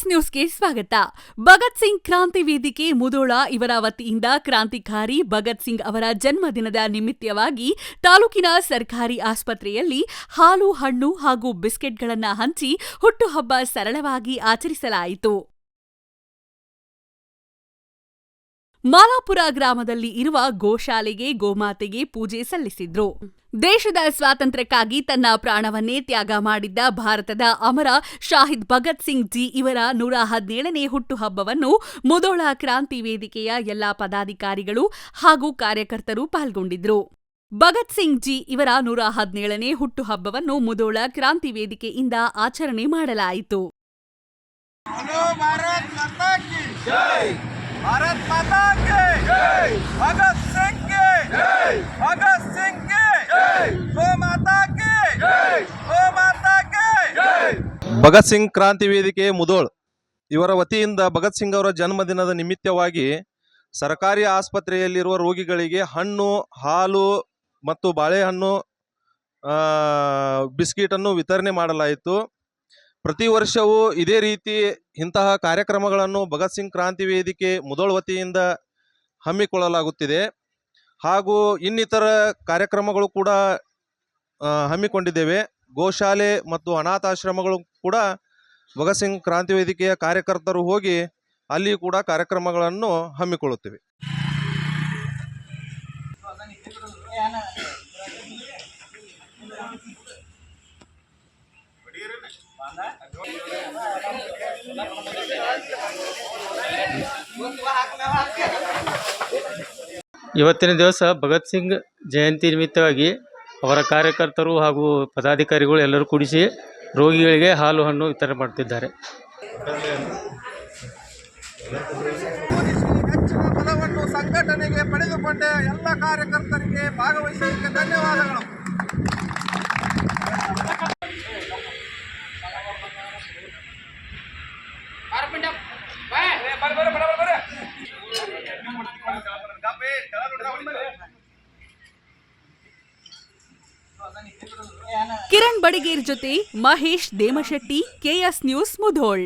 ನ್ಯೂಸ್ಗೆ ಸ್ವಾಗತ. ಭಗತ್ ಸಿಂಗ್ ಕ್ರಾಂತಿ ವೇದಿಕೆ ಮುಧೋಳ ಇವರ ವತಿಯಿಂದ ಕ್ರಾಂತಿಕಾರಿ ಭಗತ್ ಸಿಂಗ್ ಅವರ ಜನ್ಮದಿನದ ನಿಮಿತ್ತವಾಗಿ ತಾಲೂಕಿನ ಸರ್ಕಾರಿ ಆಸ್ಪತ್ರೆಯಲ್ಲಿ ಹಾಲು, ಹಣ್ಣು ಹಾಗೂ ಬಿಸ್ಕೆಟ್ಗಳನ್ನು ಹಂಚಿ ಹುಟ್ಟುಹಬ್ಬ ಸರಳವಾಗಿ ಆಚರಿಸಲಾಯಿತು. ಮಾಲಾಪುರ ಗ್ರಾಮದಲ್ಲಿ ಇರುವ ಗೋಶಾಲೆಗೆ ಗೋಮಾತೆಗೆ ಪೂಜೆ ಸಲ್ಲಿಸಿದ್ರು. ದೇಶದ ಸ್ವಾತಂತ್ರ್ಯಕ್ಕಾಗಿ ತನ್ನ ಪ್ರಾಣವನ್ನೇ ತ್ಯಾಗ ಮಾಡಿದ್ದ ಭಾರತದ ಅಮರ ಶಾಹಿದ್ ಭಗತ್ ಸಿಂಗ್ ಜಿ ಇವರ 117ನೇ ಹುಟ್ಟುಹಬ್ಬವನ್ನು ಮುಧೋಳ ಕ್ರಾಂತಿ ವೇದಿಕೆಯ ಎಲ್ಲಾ ಪದಾಧಿಕಾರಿಗಳು ಹಾಗೂ ಕಾರ್ಯಕರ್ತರು ಪಾಲ್ಗೊಂಡಿದ್ರು. ಭಗತ್ ಸಿಂಗ್ ಜಿ ಇವರ 117ನೇ ಹುಟ್ಟುಹಬ್ಬವನ್ನು ಮುಧೋಳ ಕ್ರಾಂತಿ ವೇದಿಕೆಯಿಂದ ಆಚರಣೆ ಮಾಡಲಾಯಿತು. भारत माता के जय, भगत सिंह के जय, भगत सिंह के जय, गो माता के जय, गो माता के जय. ಭಗತ್ ಸಿಂಗ್ ಕ್ರಾಂತಿ ವೇದಿಕೆ ಮುಧೋಳ್ ಇವರ ವತಿಯಿಂದ ಭಗತ್ ಸಿಂಗ್ ಅವರ ಜನ್ಮದಿನದ ನಿಮಿತ್ತವಾಗಿ ಸರ್ಕಾರಿ ಆಸ್ಪತ್ರೆಯಲ್ಲಿರುವ ರೋಗಿಗಳಿಗೆ ಹಣ್ಣು, ಹಾಲು ಮತ್ತು ಬಾಳೆಹಣ್ಣು, ಬಿಸ್ಕಿಟ್ ಅನ್ನು ವಿತರಣೆ ಮಾಡಲಾಯಿತು. ಪ್ರತಿ ವರ್ಷವೂ ಇದೇ ರೀತಿ ಇಂತಹ ಕಾರ್ಯಕ್ರಮಗಳನ್ನು ಭಗತ್ ಸಿಂಗ್ ಕ್ರಾಂತಿ ವೇದಿಕೆ ಮುಧೋಳ್ ವತಿಯಿಂದ ಹಮ್ಮಿಕೊಳ್ಳಲಾಗುತ್ತಿದೆ. ಹಾಗೂ ಇನ್ನಿತರ ಕಾರ್ಯಕ್ರಮಗಳು ಕೂಡ ಹಮ್ಮಿಕೊಂಡಿದ್ದೇವೆ. ಗೋಶಾಲೆ ಮತ್ತು ಅನಾಥಾಶ್ರಮಗಳು ಕೂಡ ಭಗತ್ ಸಿಂಗ್ ಕ್ರಾಂತಿ ವೇದಿಕೆಯ ಕಾರ್ಯಕರ್ತರು ಹೋಗಿ ಅಲ್ಲಿ ಕೂಡ ಕಾರ್ಯಕ್ರಮಗಳನ್ನು ಹಮ್ಮಿಕೊಳ್ಳುತ್ತೇವೆ. ಇವತ್ತಿನ ದಿವಸ ಭಗತ್ ಸಿಂಗ್ ಜಯಂತಿ ನಿಮಿತ್ತವಾಗಿ ಅವರ ಕಾರ್ಯಕರ್ತರು ಹಾಗೂ ಪದಾಧಿಕಾರಿಗಳು ಎಲ್ಲರೂ ಕೂಡಿಸಿ ರೋಗಿಗಳಿಗೆ ಹಾಲು ಹಣ್ಣು ವಿತರಣೆ ಮಾಡುತ್ತಿದ್ದಾರೆ. ಹೆಚ್ಚಿನ ಬಲವನ್ನು ಸಂಘಟನೆಗೆ ಪಡೆದುಕೊಂಡ ಎಲ್ಲ ಕಾರ್ಯಕರ್ತರಿಗೆ ಭಾಗವಹಿಸಿದ್ದಕ್ಕೆ ಧನ್ಯವಾದಗಳು. ಕಿರಣ್ ಬಡಿಗೇರ್ ಜೊತೆ ಮಹೇಶ್ ದೇಮಶೆಟ್ಟಿ, KS ನ್ಯೂಸ್ ಮುಧೋಳ್.